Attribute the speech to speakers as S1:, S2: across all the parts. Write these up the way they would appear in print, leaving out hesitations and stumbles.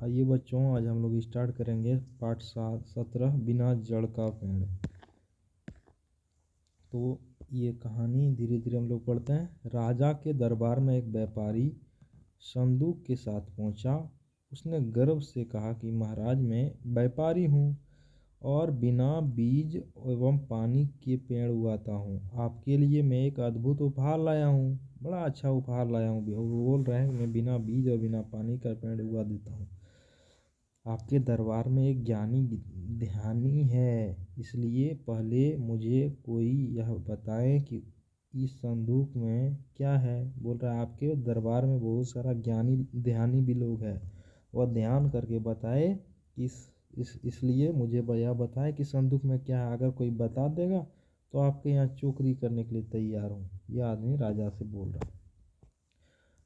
S1: आइए बच्चों, आज हम लोग स्टार्ट करेंगे पाठ 17 बिना जड़ का पेड़। तो ये कहानी धीरे धीरे हम लोग पढ़ते हैं। राजा के दरबार में एक व्यापारी संदूक के साथ पहुंचा। उसने गर्व से कहा कि महाराज, मैं व्यापारी हूँ और बिना बीज एवं पानी के पेड़ उगाता हूँ। आपके लिए मैं एक अद्भुत उपहार लाया हूँ। बड़ा अच्छा उपहार लाया हूँ। वो बोल रहे हैं मैं बिना बीज और बिना पानी का पेड़ उगा देता हूँ। आपके दरबार में एक ज्ञानी ध्यानी है, इसलिए पहले मुझे कोई यह बताए कि इस संदूक में क्या है। बोल रहा है आपके दरबार में बहुत सारा ज्ञानी ध्यानी भी लोग हैं, वह ध्यान करके बताए इसलिए मुझे यह बताए कि संदूक में क्या है। अगर कोई बता देगा तो आपके यहाँ चौकरी करने के लिए तैयार हूँ। यह आदमी राजा से बोल रहा है।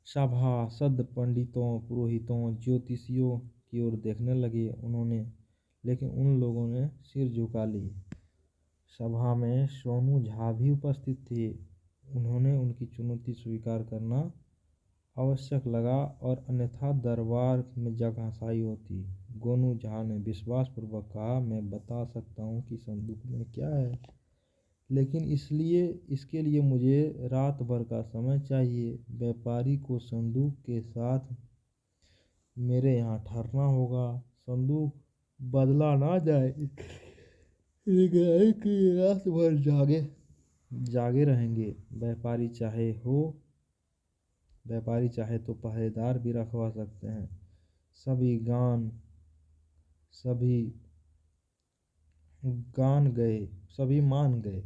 S1: सभासद पंडितों, पुरोहितों, ज्योतिषियों की ओर देखने लगे लेकिन उन लोगों ने सिर झुका लिए। सभा में सोनू झा भी उपस्थित थे। उन्होंने उनकी चुनौती स्वीकार करना आवश्यक लगा और अन्यथा दरबार में जगहंसाई होती। गोनू झा ने विश्वासपूर्वक कहा, मैं बता सकता हूँ कि संदूक में क्या है, लेकिन इसके लिए मुझे रात भर का समय चाहिए। व्यापारी को संदूक के साथ मेरे यहाँ ठहरना होगा। संदूक बदला ना जाए, रात भर जागे रहेंगे। व्यापारी चाहे तो पहरेदार भी रखवा सकते हैं। सभी मान गए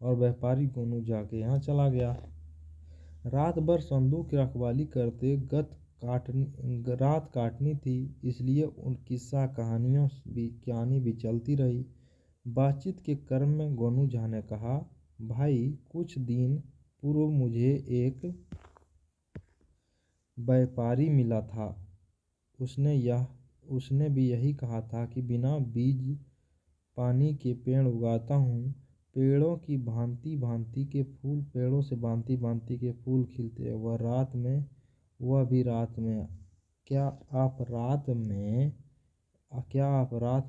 S1: और व्यापारी गोनू झा के यहाँ चला गया। रात भर संदूक की रखवाली करते रात काटनी थी, इसलिए उन किस्सा कहानी भी चलती रही। बातचीत के क्रम में गोनू झा ने कहा, भाई, कुछ दिन पूर्व मुझे एक व्यापारी मिला था। उसने भी यही कहा था कि बिना बीज पानी के पेड़ उगाता हूँ। पेड़ों से भांति भांति के फूल खिलते हैं, वह भी रात में। क्या आप रात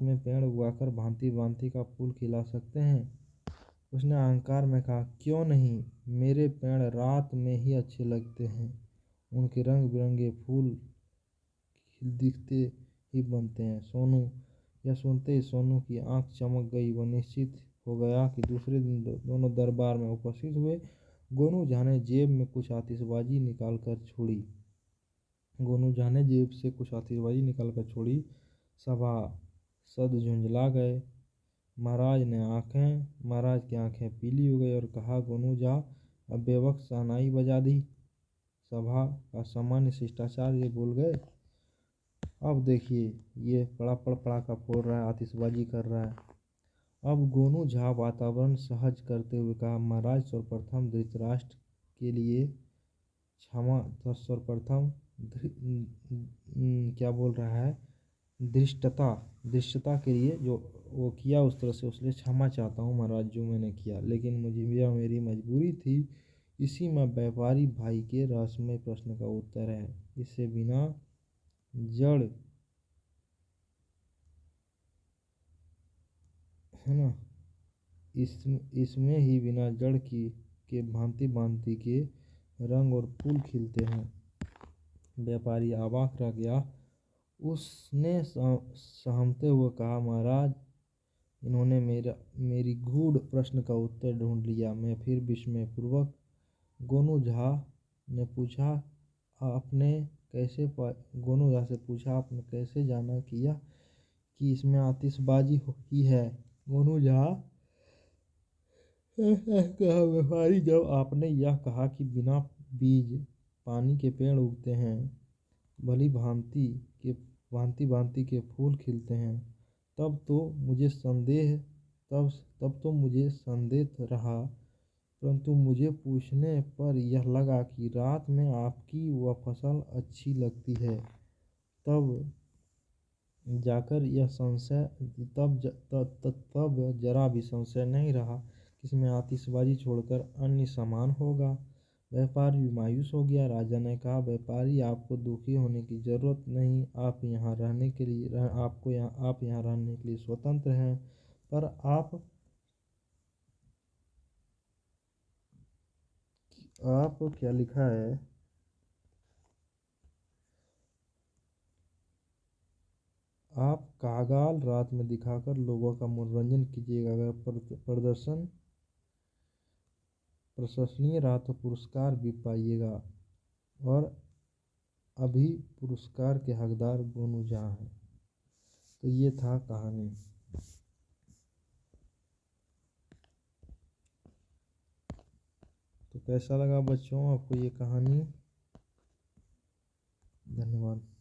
S1: में पेड़ उगाकर भांति भांति का फूल खिला सकते हैं? उसने अहंकार में कहा, क्यों नहीं, मेरे पेड़ रात में ही अच्छे लगते हैं। उनके रंग बिरंगे फूल दिखते ही बनते हैं। यह सुनते ही सोनू की आंख चमक गई। वह निश्चित हो गया कि दूसरे दिन दोनों दरबार में उपस्थित हुए। गोनू झा ने जेब से कुछ आतिशबाजी निकाल कर छोड़ी। सभासद झुंझला गए। महाराज की आंखें पीली हो गई और कहा, गोनू झा, अब बेवक्त शहनाई बजा दी। सभा का सामान्य शिष्टाचार ये बोल गए। अब देखिए, ये पड़ाका फोड़ रहा है, आतिशबाजी कर रहा है। अब गोनू झा वातावरण सहज करते हुए कहा, महाराज, सर्वप्रथम धृतराष्ट्र के लिए क्षमा। सर्वप्रथम क्या बोल रहा है, धृष्टता के लिए जो वो किया उस तरह से, उसलिए क्षमा चाहता हूँ महाराज, जो मैंने किया, लेकिन मेरी मजबूरी थी। इसी में व्यापारी भाई के रहस्यमय प्रश्न का उत्तर है। इससे बिना जड़ है ना, इसमें ही बिना जड़ के भांति भांति के रंग और फूल खिलते हैं। व्यापारी अवाक रह गया। उसने सहमते हुए कहा, महाराज, इन्होंने मेरी गूढ़ प्रश्न का उत्तर ढूंढ लिया। मैं फिर विस्मयपूर्वक गोनू झा से पूछा, आपने कैसे जाना कि इसमें आतिशबाजी की है? गोनू झा कहा, व्यापारी, जब आपने यह कहा कि बिना बीज पानी के पेड़ उगते हैं, भली भांति भांति के फूल खिलते हैं, तब तो मुझे संदेह रहा। परंतु मुझे पूछने पर यह लगा कि रात में आपकी वह फसल अच्छी लगती है। तब जरा भी संशय नहीं रहा कि इसमें आतिशबाजी छोड़कर अन्य सामान होगा। व्यापारी मायूस हो गया। राजा ने कहा, व्यापारी, आपको दुखी होने की जरूरत नहीं। आप यहाँ रहने के लिए आप यहाँ रहने के लिए स्वतंत्र हैं। पर आप क्या लिखा है, आप कागाल रात में दिखाकर लोगों का मनोरंजन कीजिएगा। अगर प्रदर्शन प्रशंसनीय रहा तो पुरस्कार भी पाइएगा। और अभी पुरस्कार के हकदार गोनू जहाँ हैं। तो ये था कहानी। तो कैसा लगा बच्चों आपको ये कहानी? धन्यवाद।